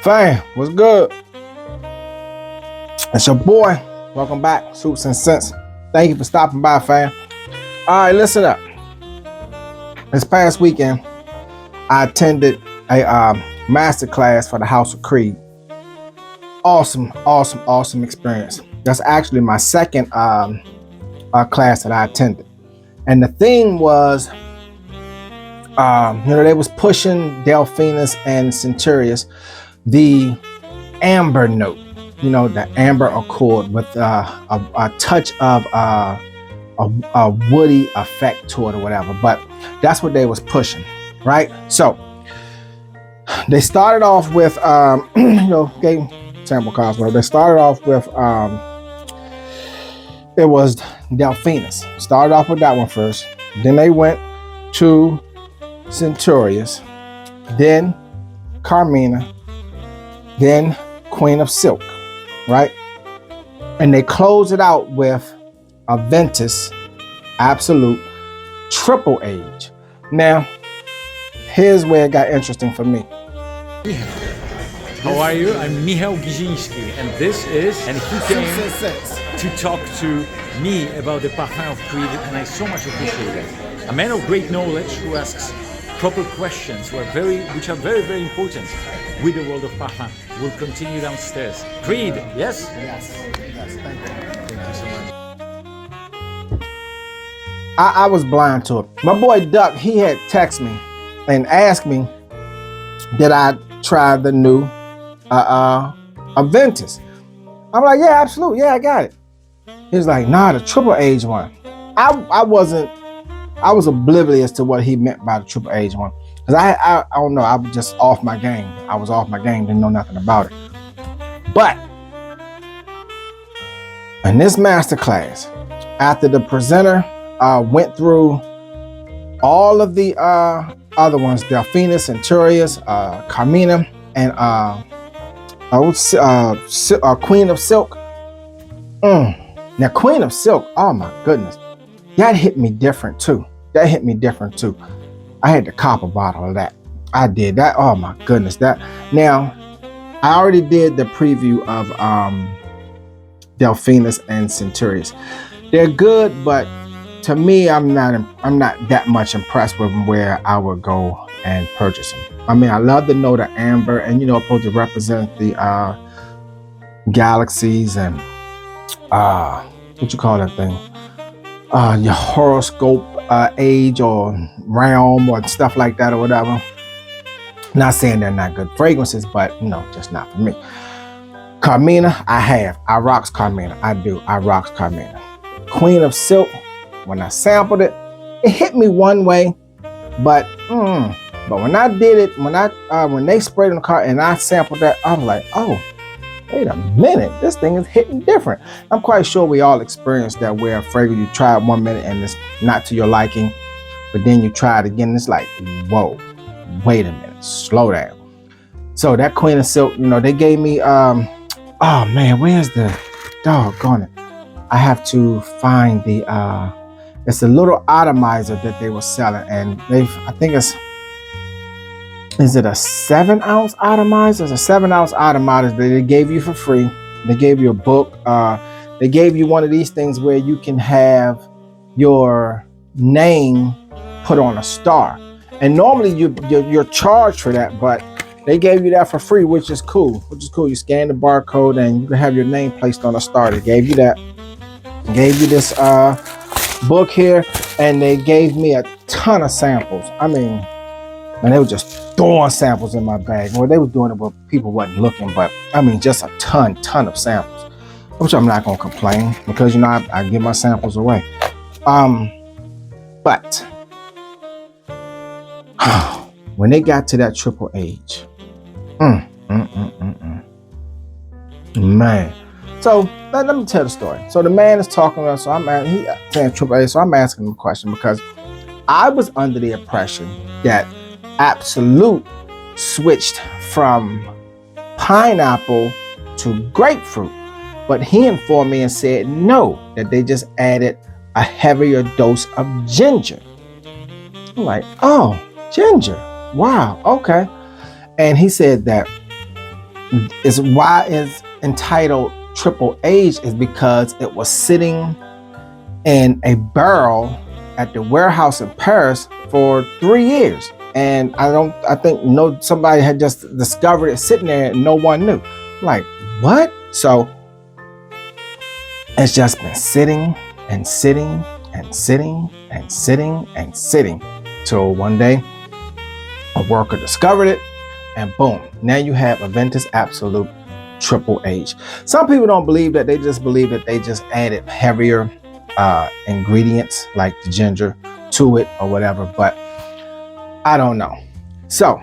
Fam, what's good? It's your boy. Welcome back, Soups and Sense. Thank you for stopping by, fam. All right, listen up. This past weekend, I attended a master class for the House of Creed. Awesome experience. That's actually my second class that I attended. And the thing was, they was pushing Delphinus and Centurius, the amber note, the amber accord with a touch of a woody effect to it or whatever. But that's what they was pushing, right? So they started off with, gave sample cards, whatever. They started off with, it was Delphinus. Started off with that one first. Then they went to Centurius, then Carmina, then Queen of Silk, right? And they closed it out with Aventus Absolu Triple Age. Now, here's where it got interesting for me. How are you? I'm Michał Giziński, and this is, and he came to talk to me about the Parfum of Creed, and I so much appreciate it. A man of great knowledge who asks proper questions, which are very, very important with the world of Parfum. We'll continue downstairs. Creed, yes? Yes, thank you. Thank you so much. I was blind to it. My boy Duck, he had texted me and asked me, did I try the new Aventus? I'm like, yeah, absolutely. Yeah, I got it. He was like, nah, the triple age one. I was oblivious to what he meant by the triple age one. Because I don't know, I was just off my game. I was off my game, didn't know nothing about it. But in this master class, after the presenter went through all of the other ones, Delphinus, Centurius, Carmina, and Queen of Silk. Now, Queen of Silk, oh my goodness, that hit me different too. I had the copper bottle of that. I did that. Oh my goodness. Now, I already did the preview of Delphinus and Centurius. They're good, but to me, I'm not that much impressed with them where I would go and purchase them. I mean, I love the note of amber, and supposed to represent the galaxies and what you call that thing? Your horoscope age or realm or stuff like that or whatever. Not saying they're not good fragrances, but just not for me. Carmina, I rocks Carmina. I do. I rocks Carmina. Queen of Silk, when I sampled it, it hit me one way, but when I did it, when they sprayed in the car and I sampled that, I was like, oh, wait a minute, this thing is hitting different. I'm quite sure we all experienced that where a fragrance you try it 1 minute and it's not to your liking, but then you try it again and it's like, whoa, wait a minute, slow down. So that Queen of Silk, they gave me, oh man, where's the doggone it? I have to find the, it's a little atomizer that they were selling, and I think is it a 7-ounce atomizer? It's a 7-ounce atomizer that they gave you for free. They gave you a book. They gave you one of these things where you can have your name put on a star. And normally you're charged for that, but they gave you that for free, which is cool. You scan the barcode and you can have your name placed on a star. They gave you that. They gave you this book here, and they gave me a ton of samples. I mean, and they were just throwing samples in my bag. Well, they were doing it where people wasn't looking, but I mean, just a ton of samples, which I'm not gonna complain because I give my samples away. But when they got to that triple age, man. So let me tell the story. So the man is talking to us. So I'm saying triple age. So I'm asking him a question because I was under the impression that Absolute switched from pineapple to grapefruit, but he informed me and said no, that they just added a heavier dose of ginger. I'm like, oh, ginger. Wow, okay. And he said that is why it's entitled triple age is because it was sitting in a barrel at the warehouse in Paris for 3 years. And I think somebody had just discovered it sitting there and no one knew. Like, what? So it's just been sitting and sitting and sitting and sitting and sitting till one day a worker discovered it, and boom, now you have Aventus Absolu triple age. Some people don't believe that. They just believe that they just added heavier ingredients like the ginger to it or whatever, but I don't know. So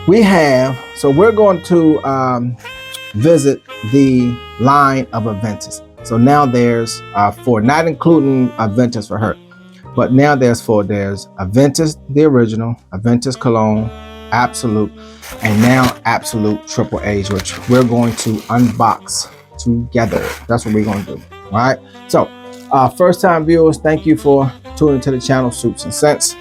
we're going to visit the line of Aventus. So now there's four, not including Aventus for her, but now there's Aventus the original, Aventus Cologne, Absolute, and now Absolute Triple Age, which we're going to unbox together. That's what we're going to do. All right. So first time viewers, thank you for tuning to the channel Soups and Scents.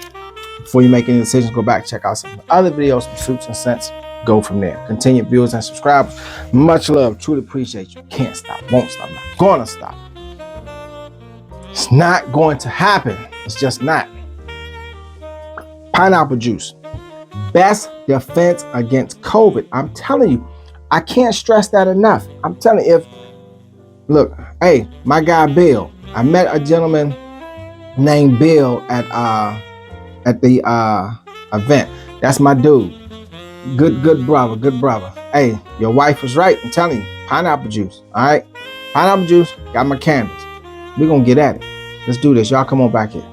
Before you make any decisions, go back, check out some other videos from Soups and Scents. Go from there. Continued viewers and subscribers. Much love. Truly appreciate you. Can't stop. Won't stop. Not gonna stop. It's not going to happen. It's just not. Pineapple juice. Best defense against COVID. I'm telling you, I can't stress that enough. I'm telling you, look, hey, my guy Bill. I met a gentleman named Bill at the event. That's my dude. Good brother. Hey, your wife was right. I'm telling you, pineapple juice. All right, pineapple juice. Got my candles. We're gonna get at it. Let's do this. Y'all come on back here.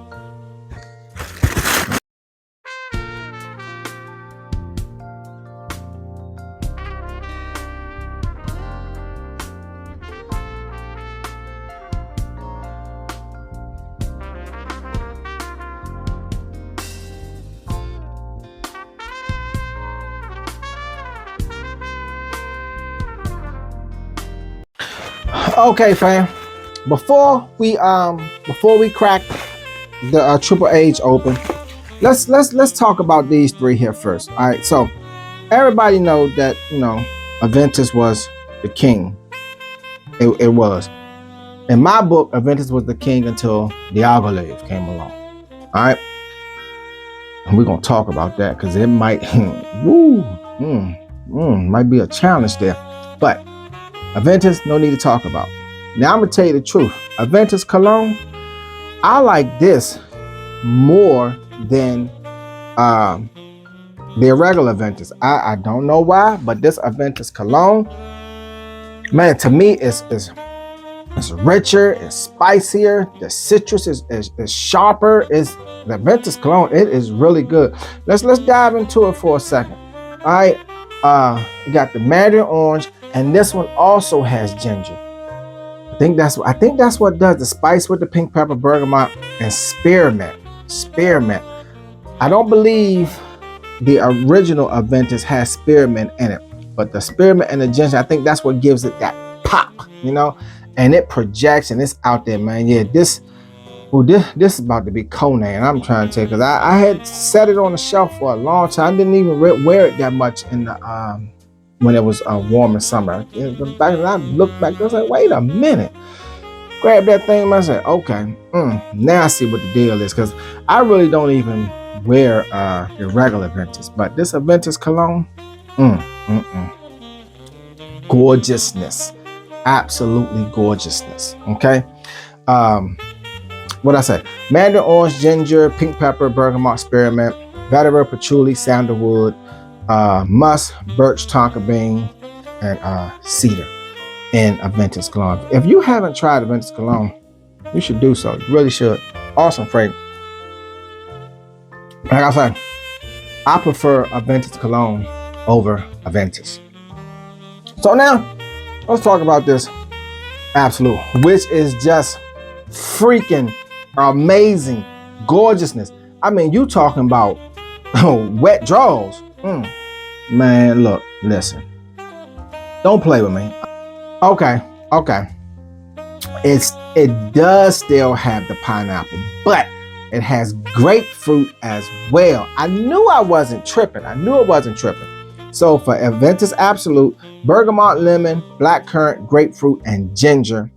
Okay, fam. Before we crack the triple age open, let's talk about these three here first. All right. So everybody know that Aventus was the king. It was. In my book, Aventus was the king until the Colognes came along. All right. And we're gonna talk about that because it might, might be a challenge there, but. Aventus, no need to talk about. Now I'm gonna tell you the truth. Aventus Cologne, I like this more than the regular Aventus. I don't know why, but this Aventus Cologne, man, to me it's richer, it's spicier, the citrus is sharper. It's the Aventus Cologne, it is really good. Let's dive into it for a second. All right, you got the mandarin orange. And this one also has ginger. I think that's what does the spice with the pink pepper, bergamot, and spearmint. I don't believe the original Aventus has spearmint in it, but the spearmint and the ginger, I think that's what gives it that pop, and it projects and it's out there, man. Yeah, this is about to be Conan. I'm trying to tell you, because I had set it on the shelf for a long time. I didn't even wear it that much in the when it was warm in summer. Back then I looked back, I was like, wait a minute. Grab that thing, and I said, okay, now I see what the deal is, because I really don't even wear the regular Aventus, but this Aventus Cologne, gorgeousness, absolutely gorgeousness. Okay, what I say? Mandarin orange, ginger, pink pepper, bergamot, spearmint, vetiver, patchouli, sandalwood, musk, birch, tonka bean, and cedar in Aventus Cologne. If you haven't tried Aventus Cologne, you should do so. You really should. Awesome fragrance. Like I said, I prefer Aventus Cologne over Aventus. So now, let's talk about this Absolute, which is just freaking amazing gorgeousness. I mean, you talking about wet draws. Man, look, listen. Don't play with me. Okay. It's It does still have the pineapple, but it has grapefruit as well. I knew I wasn't tripping. So for Aventus Absolute, bergamot, lemon, blackcurrant, grapefruit, and ginger.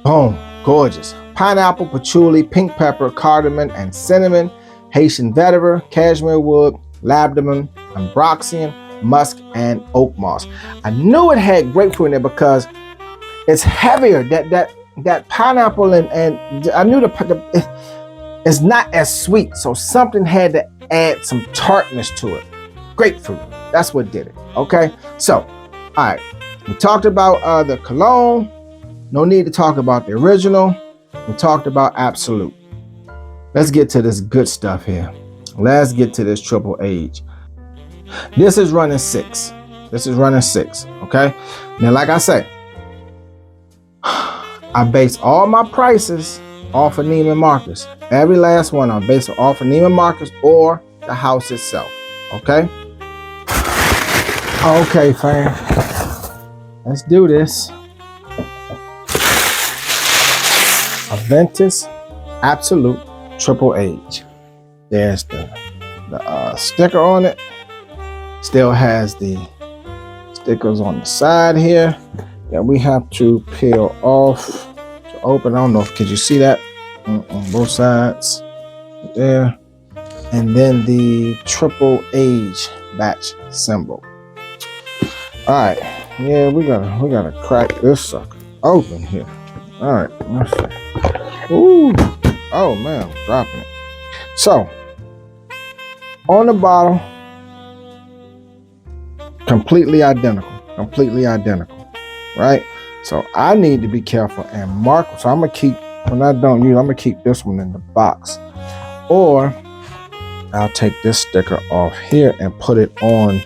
Boom, gorgeous. Pineapple, patchouli, pink pepper, cardamom, and cinnamon, Haitian vetiver, cashmere wood, labdanum, ambroxan, musk, and oak moss. I knew it had grapefruit in it because it's heavier. That pineapple and I knew it's not as sweet, so something had to add some tartness to it. Grapefruit, that's what did it. Okay, so all right, we talked about the Cologne. No need to talk about the original. We talked about Absolute. Let's get to this good stuff here. Let's get to this triple age. This is running 6. Okay, now like I say, I base all my prices off of Neiman Marcus. Every last one I base it off of Neiman Marcus or the house itself. Okay? Okay, fam. Let's do this. Aventus Absolute Triple Age. There's the sticker on it. Still has the stickers on the side here that we have to peel off to open. I don't know if could you see that on both sides there, and then the triple age batch symbol. All right, yeah, we gotta crack this sucker open here. All right, let's see. Ooh, oh man, I'm dropping it. So on the bottle, completely identical, right? So I need to be careful and mark. So I'm gonna keep, when I don't use, I'm gonna keep this one in the box, or I'll take this sticker off here and put it on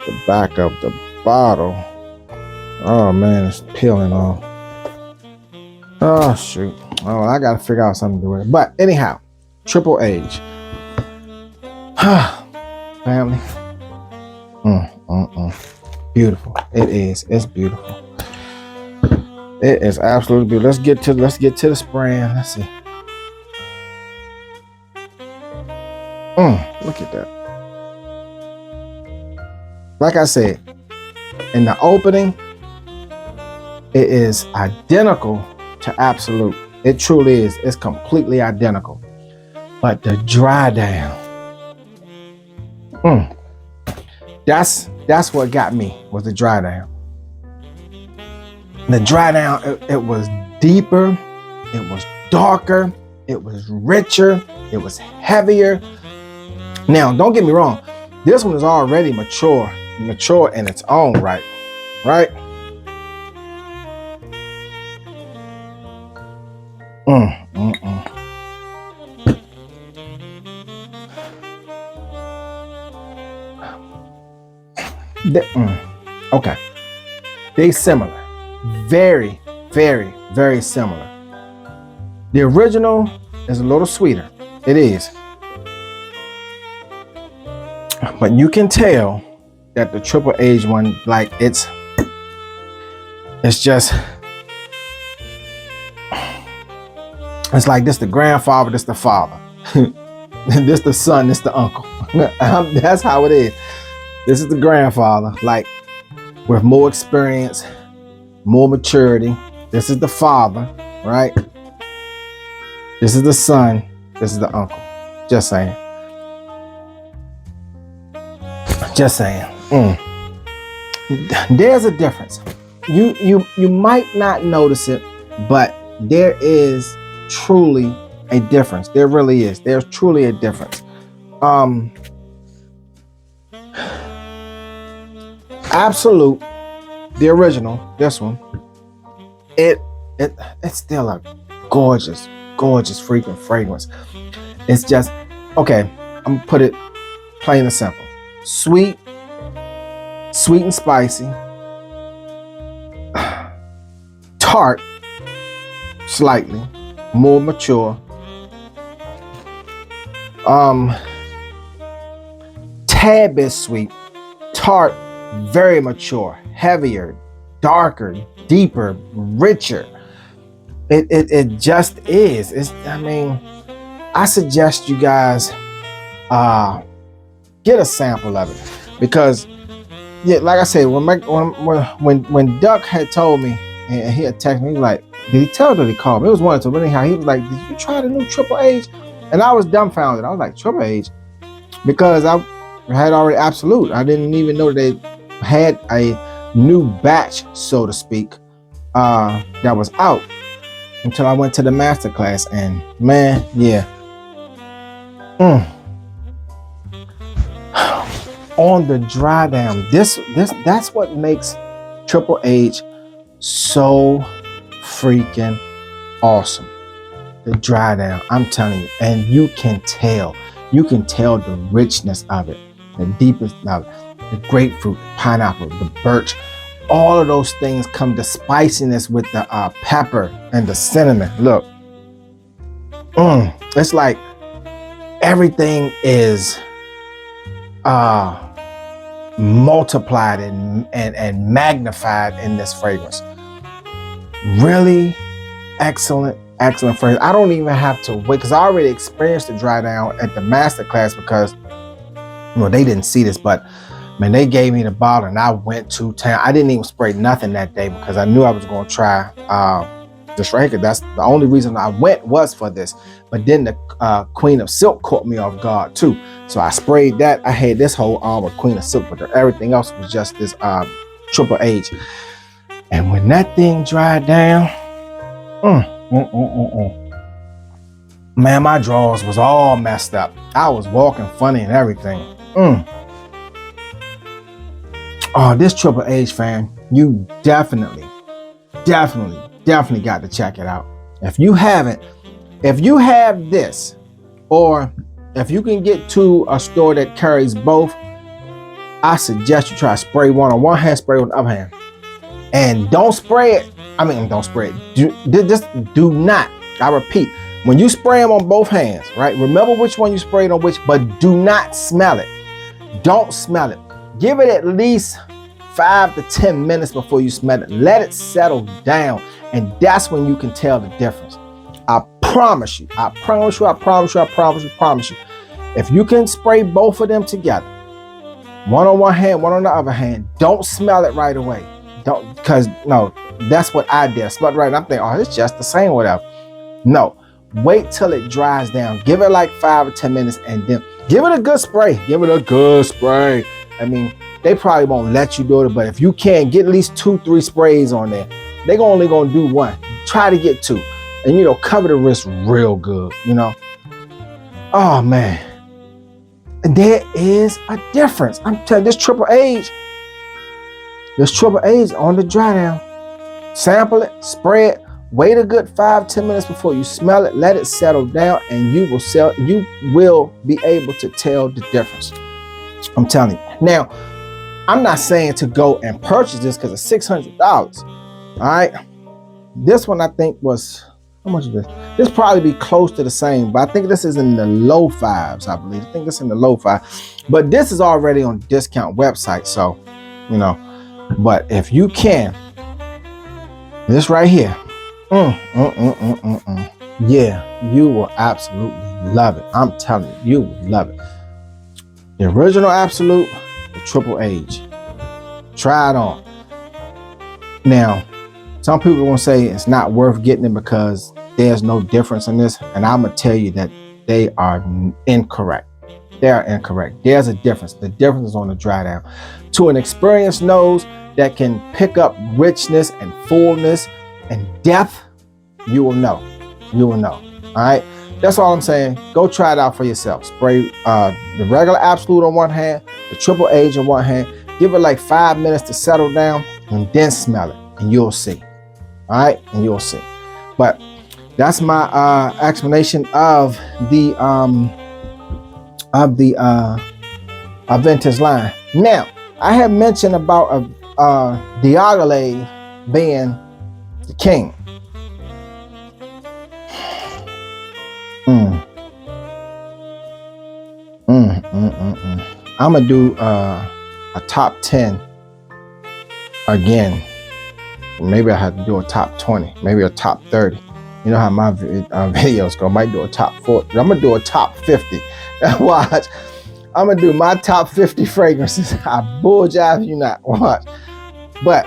the back of the bottle. Oh man, it's peeling off. Oh shoot. Oh, I gotta figure out something to do with it. But anyhow, triple age. Family. Beautiful. It is. It's beautiful. It is absolutely beautiful. Let's get to the spraying. Let's see. Look at that. Like I said, in the opening, it is identical to Absolute. It truly is. It's completely identical. But the dry down, that's what got me, was the dry down. The dry down, it was deeper, it was darker, it was richer, it was heavier. Now, don't get me wrong, this one is already mature in its own right? Okay, they similar, very, very, very similar. The original is a little sweeter, it is, but you can tell that the triple age one, like it's just, it's like this the grandfather, this the father, this the son, this the uncle. That's how it is. This is the grandfather, like with more experience, more maturity. This is the father, right? This is the son, this is the uncle. Just saying. There's a difference. You might not notice it, but there is truly a difference. There really is. There's truly a difference. Absolute, the original, this one, it's still a gorgeous freaking fragrance. It's just, okay, I'm gonna put it plain and simple. Sweet and spicy, tart, slightly, more mature, tad bit sweet, tart, very mature, heavier, darker, deeper, richer. It just is. I mean, I suggest you guys get a sample of it, because yeah, like I said, when Duck had told me, and he had texted me, he was like, did he tell that he called me? It was one of them. But anyhow, he was like, did you try the new Triple H? And I was dumbfounded. I was like, Triple H? Because I had already Absolute. I didn't even know they had a new batch, so to speak, that was out until I went to the masterclass. And man, yeah. On the dry down, that's what makes Triple H so freaking awesome. The dry down, I'm telling you, and you can tell the richness of it, the deepest of it, the grapefruit, pineapple, the birch, all of those things come to spiciness with the pepper and the cinnamon. Look, it's like everything is multiplied and magnified in this fragrance. Really excellent fragrance. I don't even have to wait, because I already experienced the dry down at the masterclass, because they didn't see this, but man, they gave me the bottle and I went to town. I didn't even spray nothing that day because I knew I was going to try this right here. That's the only reason I went, was for this. But then the Queen of Silk caught me off guard too. So I sprayed that. I had this whole arm of Queen of Silk, but everything else was just this Triple H. And when that thing dried down, man, my drawers was all messed up. I was walking funny and everything. Oh, this Triple H, fan, you definitely got to check it out. If you haven't, if you have this, or if you can get to a store that carries both, I suggest you try to spray one on one hand, spray on the other hand. And don't spray it. Don't spray it. Just do not. I repeat, when you spray them on both hands, right? Remember which one you sprayed on which, but do not smell it. Don't smell it. Give it at least 5 to 10 minutes before you smell it. Let it settle down. And that's when you can tell the difference. I promise you. If you can spray both of them together, one on one hand, one on the other hand, don't smell it right away. Because that's what I did. I smelled it right, and I'm thinking, oh, it's just the same, whatever. No, wait till it dries down. Give it like 5 or 10 minutes, and then give it a good spray. They probably won't let you do it, but if you can, get at least 2-3 sprays on there. They're only gonna do one. Try to get 2, and cover the wrist real good. Oh man, there is a difference. I'm telling you, this Triple H on the dry down. Sample it, spray it. Wait a good 5-10 minutes before you smell it. Let it settle down, and you will be able to tell the difference. I'm telling you. Now, I'm not saying to go and purchase this because it's $600. All right. This one I think was, how much is this? This probably be close to the same, but I think this is in the low 5s, I believe. I think this is in the low 5. But this is already on discount website, so, But if you can, this right here, yeah, you will absolutely love it. I'm telling you, you will love it. The original Absolute, the Triple H. Try it on. Now, some people are going to say it's not worth getting it because there's no difference in this. And I'm going to tell you that they are incorrect. They are incorrect. There's a difference. The difference is on the dry down. To an experienced nose that can pick up richness and fullness and depth, you will know. You will know. All right. That's all I'm saying. Go try it out for yourself. Spray the regular Absolute on one hand, the Triple H on one hand. Give it like 5 minutes to settle down, and then smell it, and you'll see. All right, and you'll see. But that's my explanation of the Aventus line. Now, I had mentioned about Diaghilev being the king. I'm gonna do a top 10 again. Maybe I have to do a top 20, maybe a top 30. You know how my videos go. I might do a top 40. I'm gonna do a top 50. Now watch. I'm gonna do my top 50 fragrances. I bull jive you not. Watch. But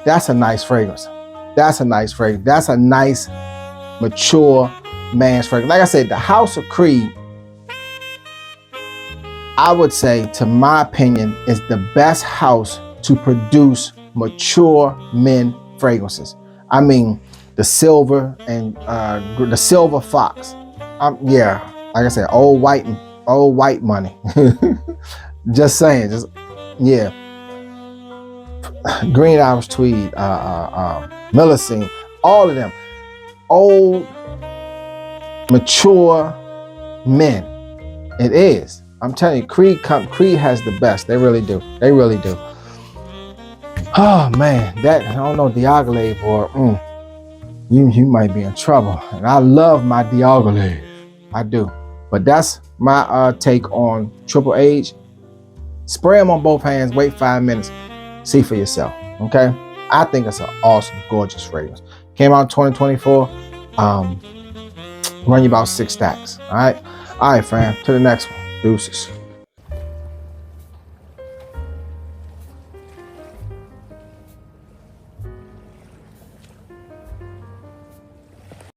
that's a nice fragrance. That's a nice fragrance. That's a nice, mature man's fragrance. Like I said, the House of Creed, I would say, to my opinion, is the best house to produce mature men fragrances. I mean, the silver and the silver fox. Yeah, like I said, old white money. Just saying, yeah. Green Irish Tweed, Millicene, all of them, old, mature men. It is. I'm telling you, Creed has the best. They really do. They really do. Oh man, that I don't know, Diagolave, boy. You might be in trouble. And I love my Diagolave. I do. But that's my take on Triple H. Spray them on both hands. Wait 5 minutes. See for yourself. Okay. I think it's an awesome, gorgeous fragrance. Came out in 2024. Run you about 6 stacks. All right. All right, fam. To the next one. Deuces.